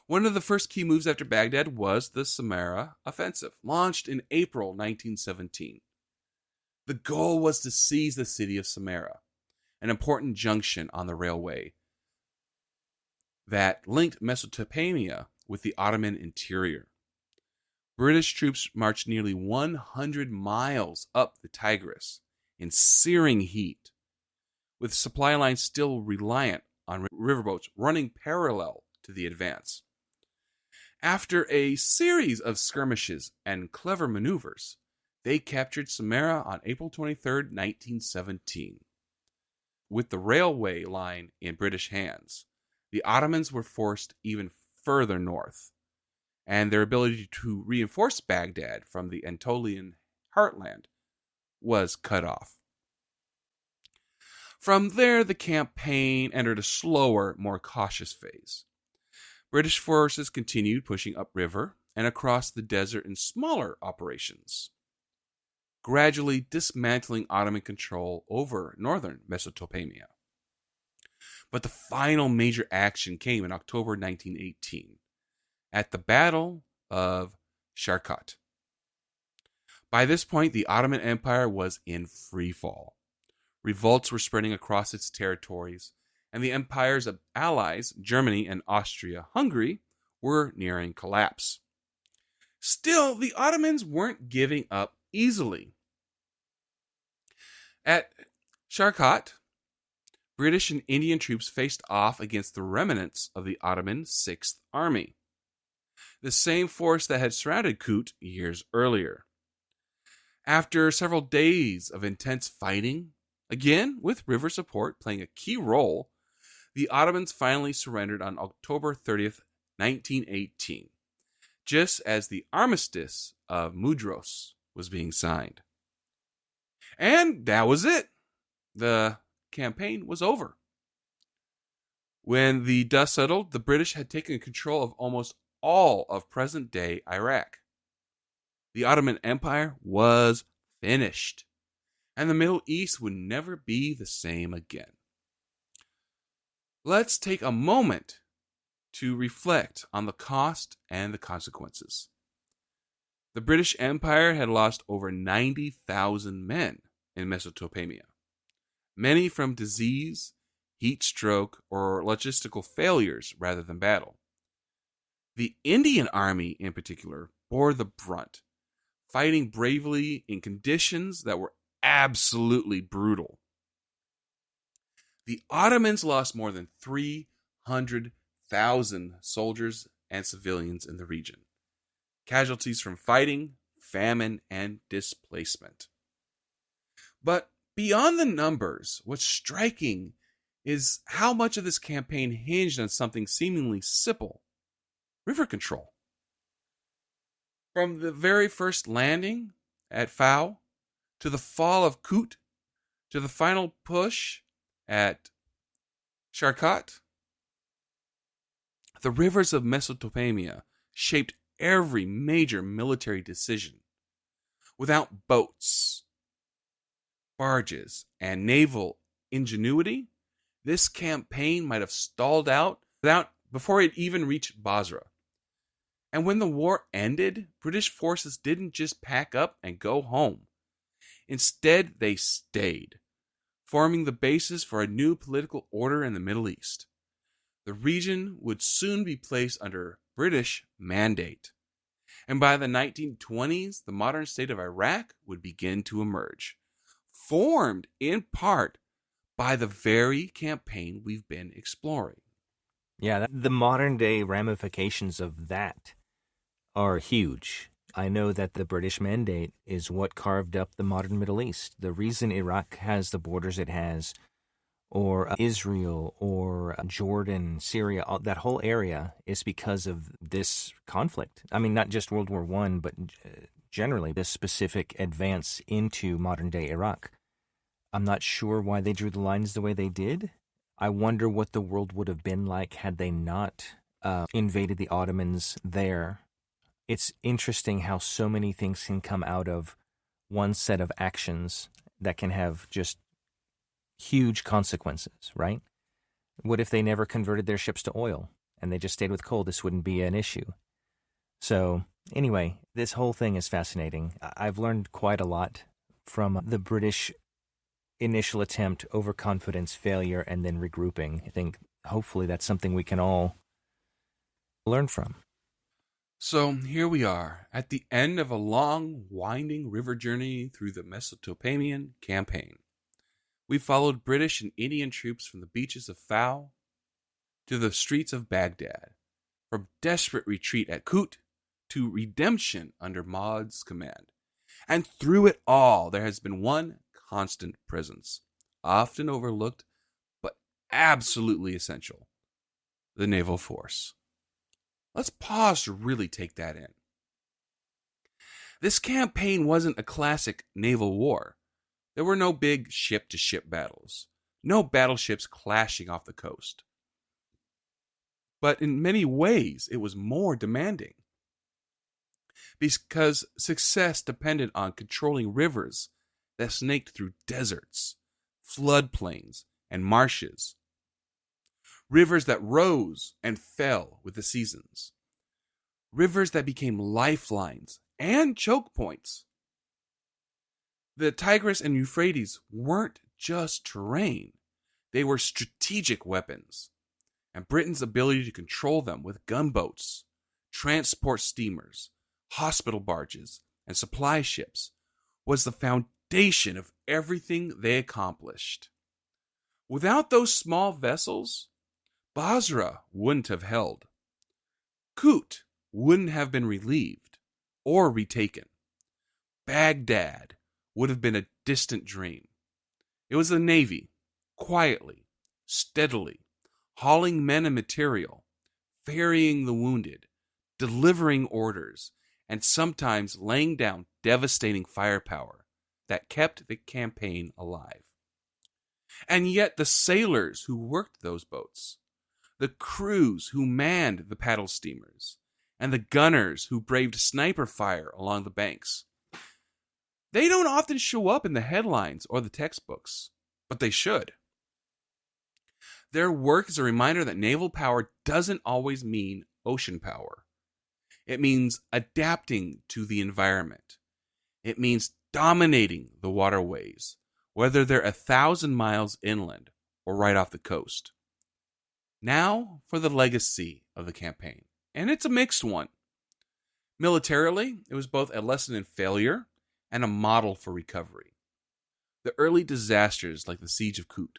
One of the first key moves after Baghdad was the Samarra offensive, launched in April 1917. The goal was to seize the city of Samarra, an important junction on the railway that linked Mesopotamia with the Ottoman interior. British troops marched nearly 100 miles up the Tigris in searing heat, with supply lines still reliant on riverboats running parallel to the advance. After a series of skirmishes and clever maneuvers, they captured Samarra on April 23, 1917. With the railway line in British hands, the Ottomans were forced even further north, and their ability to reinforce Baghdad from the Anatolian heartland was cut off. From there, the campaign entered a slower, more cautious phase. British forces continued pushing upriver and across the desert in smaller operations, gradually dismantling Ottoman control over northern Mesopotamia. But the final major action came in October 1918 at the Battle of Sharqat. By this point, the Ottoman Empire was in freefall. Revolts were spreading across its territories, and the empire's allies, Germany and Austria-Hungary, were nearing collapse. Still, the Ottomans weren't giving up easily. At Sharkat, British and Indian troops faced off against the remnants of the Ottoman Sixth Army, the same force that had surrounded Kut years earlier. After several days of intense fighting, again with river support playing a key role, the Ottomans finally surrendered on October 30th, 1918, just as the armistice of Mudros was being signed. And that was it. The campaign was over. When the dust settled, the British had taken control of almost all of present-day Iraq. The Ottoman Empire was finished, and the Middle East would never be the same again. Let's take a moment to reflect on the cost and the consequences. The British Empire had lost over 90,000 men in Mesopotamia, many from disease, heat stroke, or logistical failures rather than battle. The Indian army, in particular, bore the brunt, fighting bravely in conditions that were absolutely brutal. The Ottomans lost more than 300,000 soldiers and civilians in the region, casualties from fighting, famine, and displacement. But beyond the numbers, what's striking is how much of this campaign hinged on something seemingly simple: river control. From the very first landing at Fao, to the fall of Kut, to the final push at Sharkat, the rivers of Mesopotamia shaped every major military decision. Without boats, barges, and naval ingenuity, this campaign might have stalled out before it even reached Basra. And when the war ended, British forces didn't just pack up and go home. Instead, they stayed, forming the basis for a new political order in the Middle East. The region would soon be placed under British mandate. And by the 1920s, the modern state of Iraq would begin to emerge, formed in part by the very campaign we've been exploring. Yeah, the modern day ramifications of that are huge. I know that the British Mandate is what carved up the modern Middle East. The reason Iraq has the borders it has, or Israel, or Jordan, Syria, that whole area, is because of this conflict. I mean, not just World War I, but generally this specific advance into modern-day Iraq. I'm not sure why they drew the lines the way they did. I wonder what the world would have been like had they not invaded the Ottomans there. It's interesting how so many things can come out of one set of actions that can have just huge consequences, right? What if they never converted their ships to oil and they just stayed with coal? This wouldn't be an issue. So anyway, this whole thing is fascinating. I've learned quite a lot from the British initial attempt, overconfidence, failure, and then regrouping. I think hopefully that's something we can all learn from. So here we are, at the end of a long, winding river journey through the Mesopotamian campaign. We followed British and Indian troops from the beaches of Fao to the streets of Baghdad, from desperate retreat at Kut to redemption under Maud's command. And through it all, there has been one constant presence, often overlooked, but absolutely essential: the naval force. Let's pause to really take that in. This campaign wasn't a classic naval war. There were no big ship-to-ship battles, no battleships clashing off the coast. But in many ways, it was more demanding, because success depended on controlling rivers that snaked through deserts, floodplains, and marshes. Rivers that rose and fell with the seasons. Rivers that became lifelines and choke points. The Tigris and Euphrates weren't just terrain. They were strategic weapons. And Britain's ability to control them with gunboats, transport steamers, hospital barges, and supply ships was the foundation of everything they accomplished. Without those small vessels, Basra wouldn't have held. Kut wouldn't have been relieved or retaken. Baghdad would have been a distant dream. It was the Navy, quietly, steadily, hauling men and material, ferrying the wounded, delivering orders, and sometimes laying down devastating firepower that kept the campaign alive. And yet the sailors who worked those boats, the crews who manned the paddle steamers, and the gunners who braved sniper fire along the banks, they don't often show up in the headlines or the textbooks, but they should. Their work is a reminder that naval power doesn't always mean ocean power. It means adapting to the environment. It means dominating the waterways, whether they're 1,000 miles inland or right off the coast. Now for the legacy of the campaign, and it's a mixed one. Militarily, it was both a lesson in failure and a model for recovery. The early disasters, like the Siege of Kut,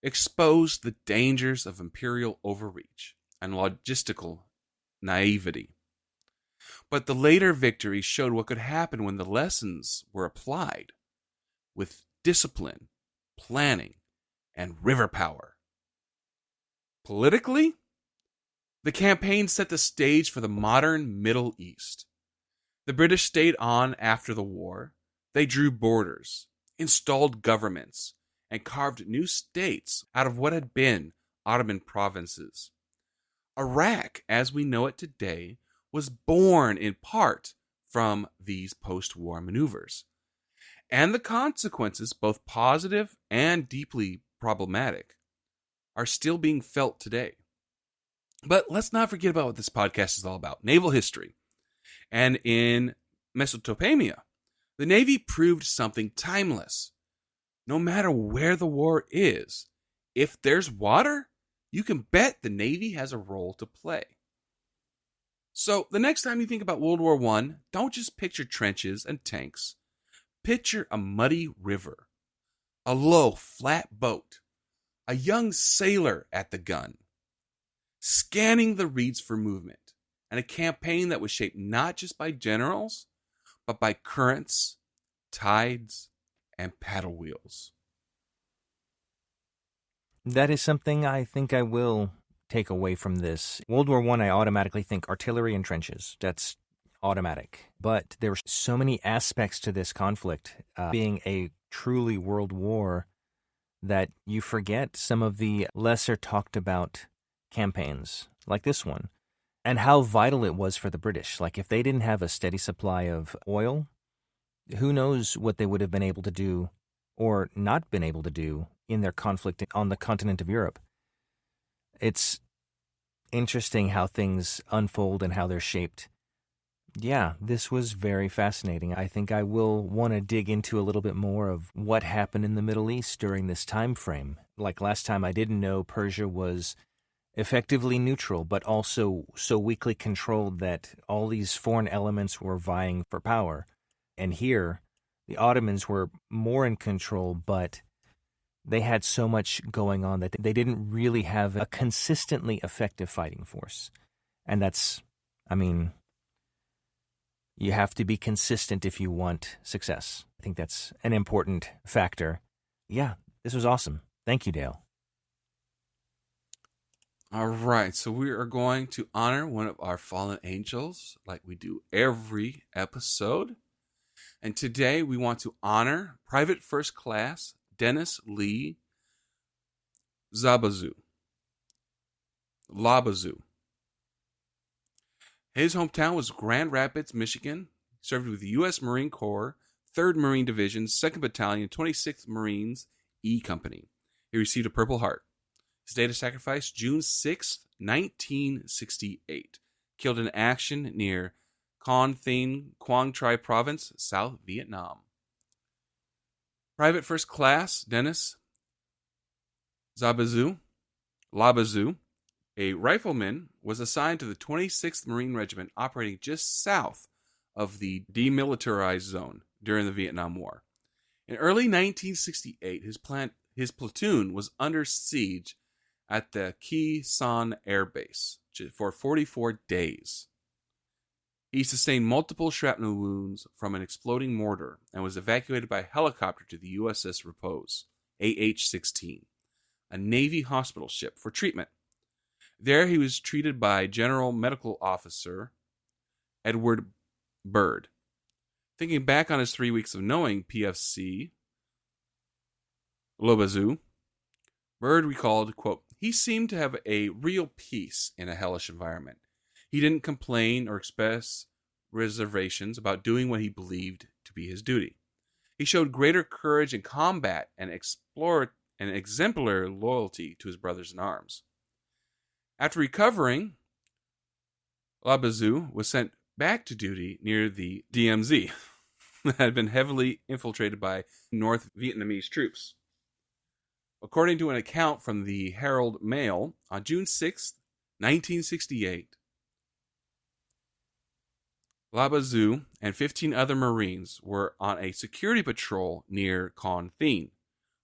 exposed the dangers of imperial overreach and logistical naivety. But the later victories showed what could happen when the lessons were applied with discipline, planning, and river power. Politically, the campaign set the stage for the modern Middle East. The British stayed on after the war. They drew borders, installed governments, and carved new states out of what had been Ottoman provinces. Iraq, as we know it today, was born in part from these post-war maneuvers. And the consequences, both positive and deeply problematic, are still being felt today. But let's not forget about what this podcast is all about, naval history. And in Mesopotamia, the Navy proved something timeless. No matter where the war is, if there's water, you can bet the Navy has a role to play. So the next time you think about World War I, don't just picture trenches and tanks. Picture a muddy river, a low, flat boat, a young sailor at the gun, scanning the reeds for movement, and a campaign that was shaped not just by generals, but by currents, tides, and paddle wheels. That is something I think I will take away from this. World War I automatically think artillery and trenches. That's automatic. But there were so many aspects to this conflict, being a truly world war, that you forget some of the lesser talked about campaigns like this one, and how vital it was for the British. Like, if they didn't have a steady supply of oil, who knows what they would have been able to do or not been able to do in their conflict on the continent of Europe. It's interesting how things unfold and how they're shaped. Yeah, this was very fascinating. I think I will want to dig into a little bit more of what happened in the Middle East during this time frame. Like last time, I didn't know Persia was effectively neutral, but also so weakly controlled that all these foreign elements were vying for power. And here, the Ottomans were more in control, but they had so much going on that they didn't really have a consistently effective fighting force. And that's, I mean, you have to be consistent if you want success. I think that's an important factor. Yeah, this was awesome. Thank you, Dale. All right, so we are going to honor one of our fallen angels like we do every episode. And today we want to honor Private First Class Dennis Lee Labazu. His hometown was Grand Rapids, Michigan. He served with the U.S. Marine Corps, 3rd Marine Division, 2nd Battalion, 26th Marines, E Company. He received a Purple Heart. His date of sacrifice, June 6th, 1968. Killed in action near Con Thien, Quang Tri Province, South Vietnam. Private First Class Dennis Labazu, a rifleman, was assigned to the 26th Marine Regiment operating just south of the demilitarized zone during the Vietnam War. In early 1968, his platoon was under siege at the Khe Sanh Air Base for 44 days. He sustained multiple shrapnel wounds from an exploding mortar and was evacuated by helicopter to the USS Repose, AH-16, a Navy hospital ship, for treatment. There he was treated by General Medical Officer Edward Byrd. Thinking back on his 3 weeks of knowing PFC Lobazu, Byrd recalled, quote, "He seemed to have a real peace in a hellish environment. He didn't complain or express reservations about doing what he believed to be his duty. He showed greater courage in combat and exemplary loyalty to his brothers in arms." After recovering, Labazu was sent back to duty near the DMZ that had been heavily infiltrated by North Vietnamese troops. According to an account from the Herald Mail, on June 6, 1968, Labazu and 15 other Marines were on a security patrol near Con Thien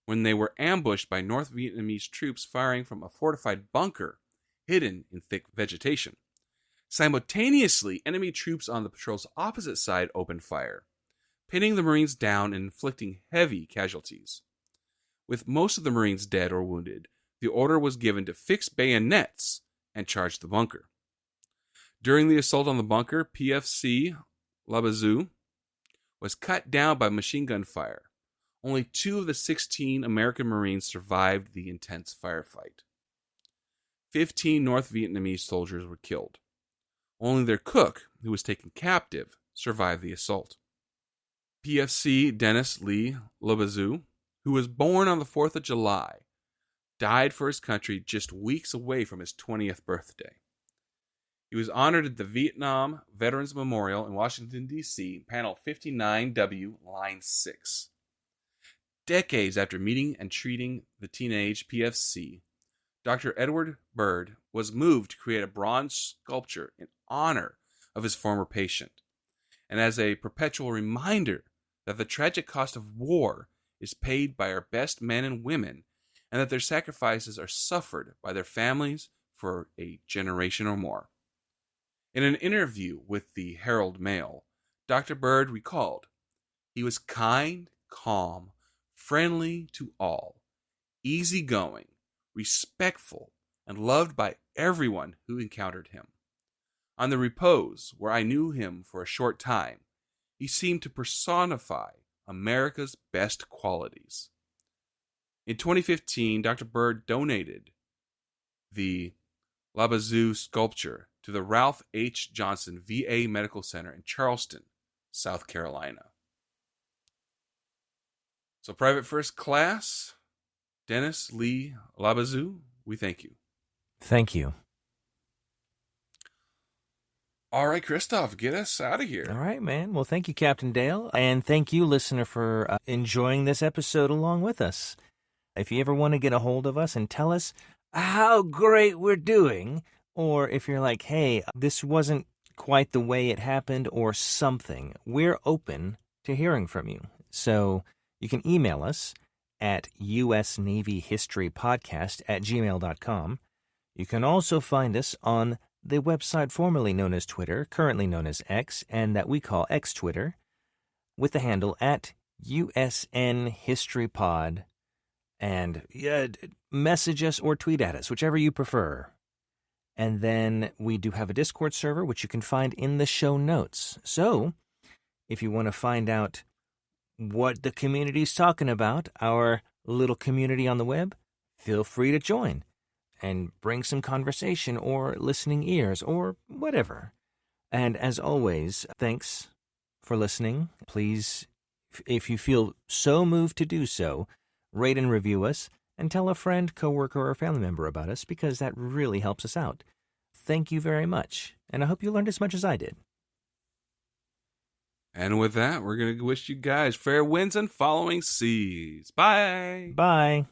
when they were ambushed by North Vietnamese troops firing from a fortified bunker hidden in thick vegetation. Simultaneously, enemy troops on the patrol's opposite side opened fire, pinning the Marines down and inflicting heavy casualties. With most of the Marines dead or wounded, the order was given to fix bayonets and charge the bunker. During the assault on the bunker, PFC Labazu was cut down by machine gun fire. Only 2 of the 16 American Marines survived the intense firefight. 15 North Vietnamese soldiers were killed. Only their cook, who was taken captive, survived the assault. PFC Dennis Lee Labazu, who was born on the 4th of July, died for his country just weeks away from his 20th birthday. He was honored at the Vietnam Veterans Memorial in Washington, D.C., Panel 59W, Line 6. Decades after meeting and treating the teenage PFC, Dr. Edward Byrd was moved to create a bronze sculpture in honor of his former patient, and as a perpetual reminder that the tragic cost of war is paid by our best men and women, and that their sacrifices are suffered by their families for a generation or more. In an interview with the Herald Mail, Dr. Byrd recalled, "He was kind, calm, friendly to all, easygoing, respectful, and loved by everyone who encountered him. On the Repose, where I knew him for a short time, he seemed to personify America's best qualities." In 2015, Dr. Byrd donated the Labazu sculpture to the Ralph H. Johnson VA Medical Center in Charleston, South Carolina. So, Private First Class Dennis Lee Labazu, we thank you. Thank you. All right, Christoph, get us out of here. All right, man. Well, thank you, Captain Dale. And thank you, listener, for enjoying this episode along with us. If you ever want to get a hold of us and tell us how great we're doing, or if you're like, hey, this wasn't quite the way it happened or something, we're open to hearing from you. So you can email us at usnavyhistorypodcast@gmail.com. You can also find us on the website formerly known as Twitter, currently known as X, and that we call X Twitter, with the handle at USNHistoryPod. And message us or tweet at us, whichever you prefer. And then we do have a Discord server, which you can find in the show notes. So if you want to find out what the community's talking about, our little community on the web, feel free to join and bring some conversation or listening ears or whatever. And as always, thanks for listening. Please, if you feel so moved to do so, rate and review us and tell a friend, coworker, or family member about us, because that really helps us out. Thank you very much, and I hope you learned as much as I did. And with that, we're going to wish you guys fair winds and following seas. Bye. Bye.